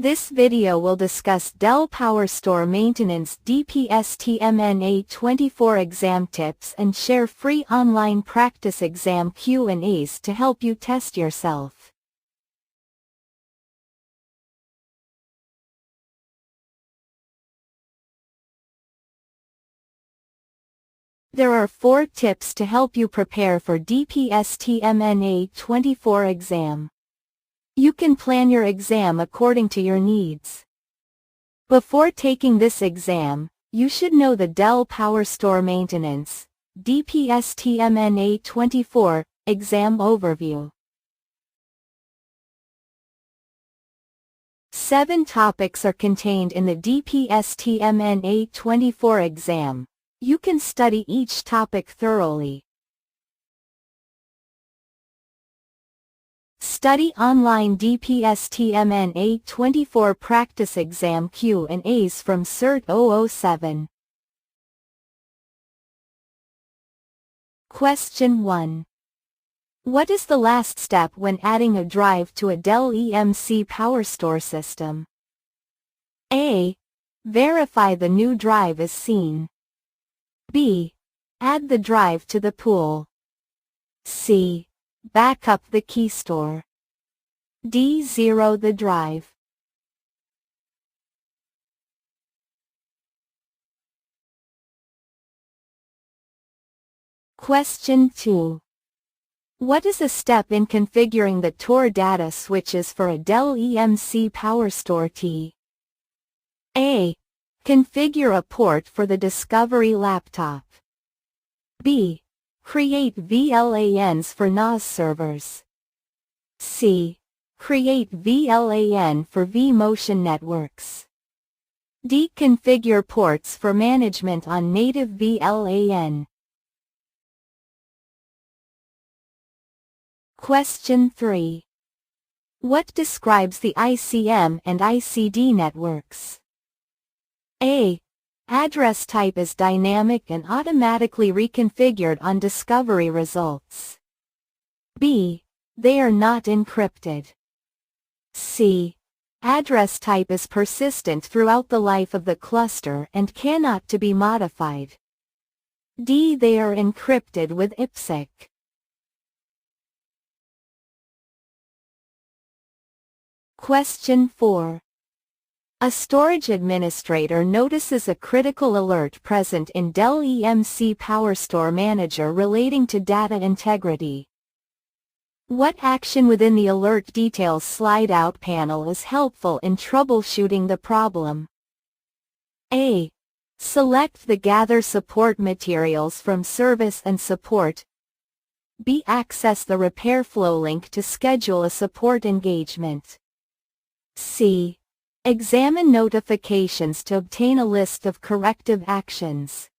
This video will discuss Dell PowerStore Maintenance D-PST-MN-A-24 exam tips and share free online practice exam Q&As to help you test yourself. There are 4 tips to help you prepare for D-PST-MN-A-24 exam. You can plan your exam according to your needs. Before taking this exam, you should know the Dell PowerStore Maintenance D-PST-MN-A-24 exam overview. 7 topics are contained in the D-PST-MN-A-24 exam. You can study each topic thoroughly. Study online D-PST-MN-A-24 practice exam Q&As from Cert 007. Question 1. What is the last step when adding a drive to a Dell EMC PowerStore system? A. Verify the new drive is seen. B. Add the drive to the pool. C. Back up the key store. D. Zero the drive. Question 2. What is a step in configuring the TOR data switches for a Dell EMC PowerStore T? A. Configure a port for the Discovery laptop. B. Create VLANs for NAS servers. C. Create VLAN for vMotion networks. D. Configure ports for management on native VLAN. Question 3. What describes the ICM and ICD networks? A. Address type is dynamic and automatically reconfigured on discovery results. B. They are not encrypted. C. Address type is persistent throughout the life of the cluster and cannot to be modified. D. They are encrypted with IPsec. Question 4. A storage administrator notices a critical alert present in Dell EMC PowerStore Manager relating to data integrity. What action within the Alert Details slide-out panel is helpful in troubleshooting the problem? A. Select the Gather Support Materials from Service and Support. B. Access the Repair Flow link to schedule a support engagement. C. Examine notifications to obtain a list of corrective actions.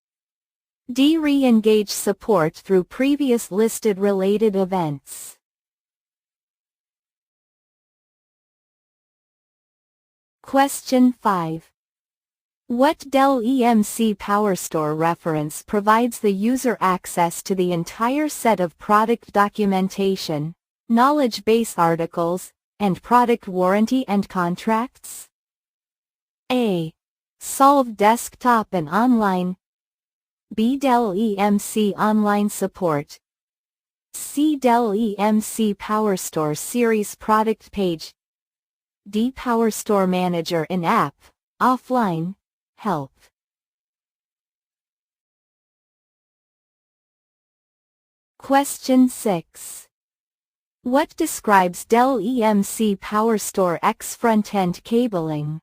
D. Re-engage support through previous listed related events. Question 5. What Dell EMC PowerStore reference provides the user access to the entire set of product documentation, knowledge base articles, and product warranty and contracts? A. Solve Desktop and Online. B. Dell EMC Online Support. C. Dell EMC PowerStore Series Product Page. D. PowerStore Manager in-app, offline, help. Question 6. What describes Dell EMC PowerStore X front-end cabling?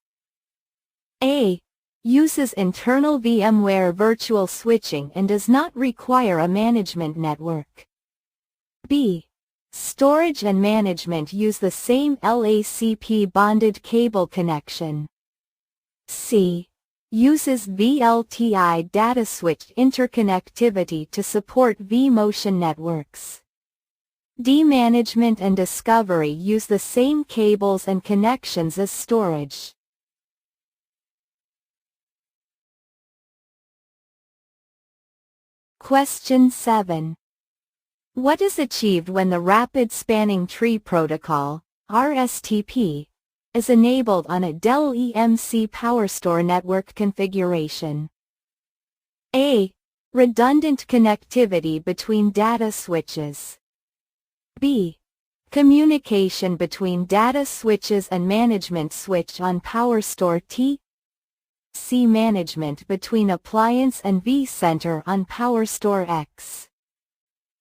A. Uses internal VMware virtual switching and does not require a management network. B. Storage and management use the same LACP bonded cable connection. C. Uses VLTI data switch interconnectivity to support vMotion networks. D. Management and discovery use the same cables and connections as storage. Question 7. What is achieved when the Rapid Spanning Tree Protocol, RSTP, is enabled on a Dell EMC PowerStore network configuration. A. Redundant connectivity between data switches. B. Communication between data switches and management switch on PowerStore T. C. Management between appliance and vCenter on PowerStore X.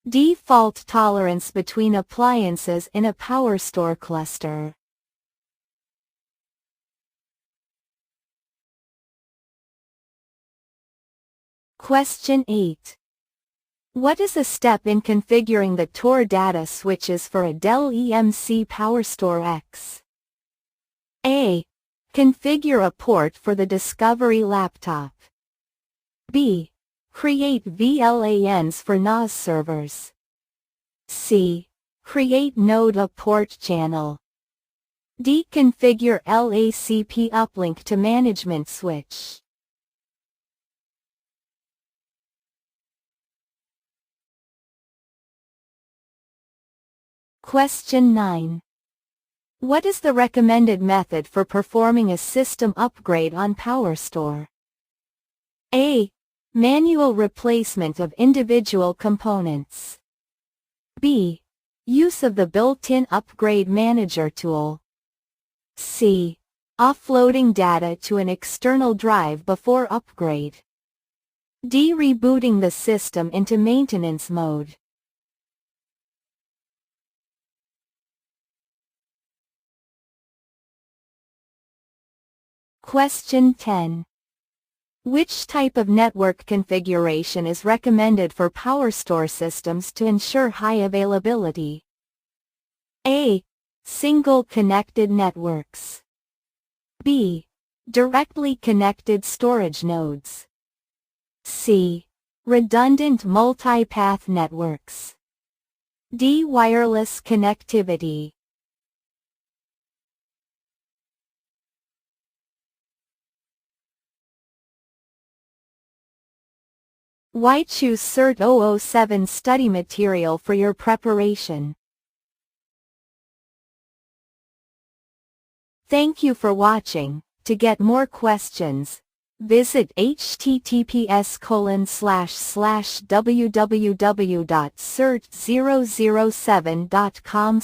D. Fault tolerance between appliances in a PowerStore cluster. Question 8. What is a step in configuring the Tor data switches for a Dell EMC PowerStore X? A. Configure a port for the Discovery laptop. B. Create VLANs for NAS servers. C. Create node a port channel. D. Configure LACP uplink to management switch. Question 9. What is the recommended method for performing a system upgrade on PowerStore? A. Manual replacement of individual components. B. Use of the built-in Upgrade Manager tool. C. Offloading data to an external drive before upgrade. D. Rebooting the system into maintenance mode. Question 10. Which type of network configuration is recommended for PowerStore systems to ensure high availability? A. Single connected networks. B. Directly connected storage nodes. C. Redundant multipath networks. D. Wireless connectivity. Why choose CERT 007 study material for your preparation? Thank you for watching. To get more questions, visit https://www.cert007.com/